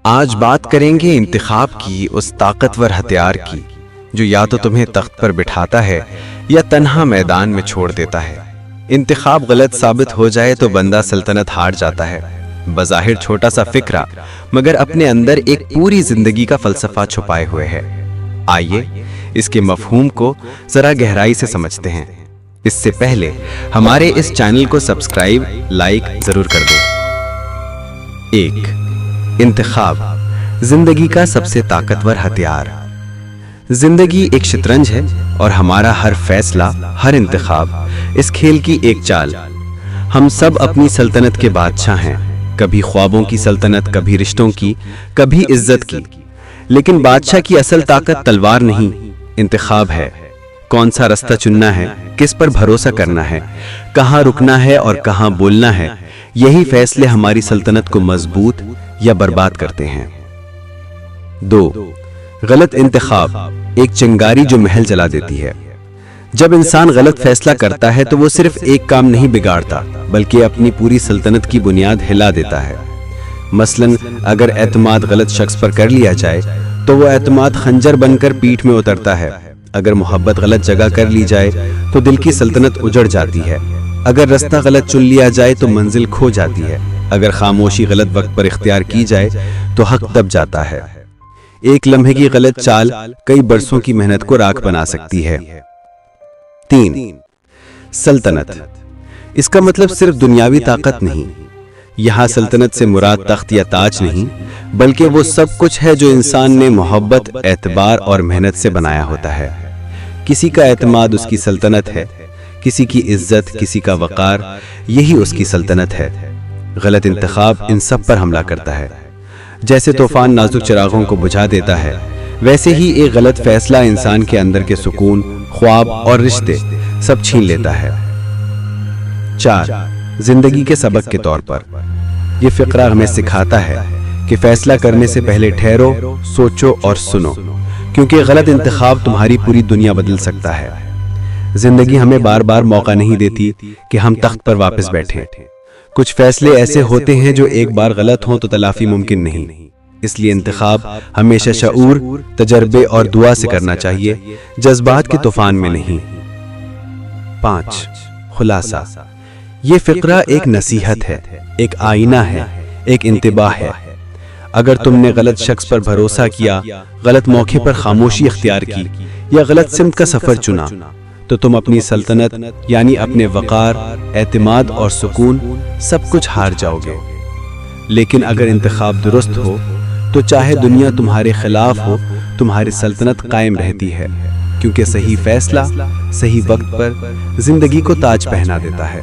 آج بات کریں گے انتخاب کی، اس طاقتور ہتھیار کی جو یا تو تمہیں تخت پر بٹھاتا ہے یا تنہا میدان میں چھوڑ دیتا ہے۔ انتخاب غلط ثابت ہو جائے تو بندہ سلطنت ہار جاتا ہے۔ بظاہر چھوٹا سا فکرہ مگر اپنے اندر ایک پوری زندگی کا فلسفہ چھپائے ہوئے ہے۔ آئیے اس کے مفہوم کو ذرا گہرائی سے سمجھتے ہیں۔ اس سے پہلے ہمارے اس چینل کو سبسکرائب، لائک ضرور کر دو۔ 1. انتخاب، زندگی کا سب سے طاقتور ہتھیار۔ زندگی ایک شطرنج ہے اور ہمارا ہر فیصلہ، ہر انتخاب اس کھیل کی ایک چال۔ ہم سب اپنی سلطنت کے بادشاہ ہیں، کبھی خوابوں کی سلطنت، کبھی رشتوں کی، کبھی عزت کی۔ لیکن بادشاہ کی اصل طاقت تلوار نہیں، انتخاب ہے۔ کون سا رستہ چننا ہے، کس پر بھروسہ کرنا ہے، کہاں رکنا ہے اور کہاں بولنا ہے، یہی فیصلے ہماری سلطنت کو مضبوط یا برباد کرتے ہیں۔ 2. غلط انتخاب، ایک چنگاری جو محل جلا دیتی ہے۔ جب انسان غلط فیصلہ کرتا ہے تو وہ صرف ایک کام نہیں بگاڑتا بلکہ اپنی پوری سلطنت کی بنیاد ہلا دیتا ہے۔ مثلاً اگر اعتماد غلط شخص پر کر لیا جائے تو وہ اعتماد خنجر بن کر پیٹھ میں اترتا ہے۔ اگر محبت غلط جگہ کر لی جائے تو دل کی سلطنت اجڑ جاتی ہے۔ اگر رستہ غلط چن لیا جائے تو منزل کھو جاتی ہے۔ اگر خاموشی غلط وقت پر اختیار کی جائے تو حق دب جاتا ہے۔ ایک لمحے کی غلط چال کئی برسوں کی محنت کو راکھ بنا سکتی ہے۔ 3. سلطنت، اس کا مطلب صرف دنیاوی طاقت نہیں۔ یہاں سلطنت سے مراد تخت یا تاج نہیں، بلکہ وہ سب کچھ ہے جو انسان نے محبت، اعتبار اور محنت سے بنایا ہوتا ہے۔ کسی کا اعتماد اس کی سلطنت ہے، کسی کی عزت، کسی کا وقار، یہی اس کی سلطنت ہے۔ غلط انتخاب ان سب پر حملہ کرتا ہے۔ جیسے طوفان نازک چراغوں کو بجھا دیتا ہے، ویسے ہی ایک غلط فیصلہ انسان کے اندر کے سکون، خواب اور رشتے سب چھین لیتا ہے۔ 4. زندگی کے سبق کے طور پر، یہ فقرہ ہمیں سکھاتا ہے کہ فیصلہ کرنے سے پہلے ٹھہرو، سوچو اور سنو، کیونکہ غلط انتخاب تمہاری پوری دنیا بدل سکتا ہے۔ زندگی ہمیں بار بار موقع نہیں دیتی کہ ہم تخت پر واپس بیٹھیں۔ کچھ فیصلے ایسے ہوتے ہیں جو ایک بار غلط ہوں تو تلافی ممکن نہیں، اس لیے انتخاب ہمیشہ شعور، تجربے اور دعا سے کرنا چاہیے، جذبات کے طوفان میں نہیں۔ 5. خلاصہ، یہ فقرہ ایک نصیحت ہے، ایک آئینہ ہے، ایک انتباہ ہے۔ اگر تم نے غلط شخص پر بھروسہ کیا، غلط موقع پر خاموشی اختیار کی یا غلط سمت کا سفر چنا تو تم اپنی سلطنت یعنی اپنے وقار، اعتماد اور سکون سب کچھ ہار جاؤ گے۔ لیکن اگر انتخاب درست ہو تو چاہے دنیا تمہارے خلاف ہو، تمہاری سلطنت قائم رہتی ہے، کیونکہ صحیح فیصلہ صحیح وقت پر زندگی کو تاج پہنا دیتا ہے۔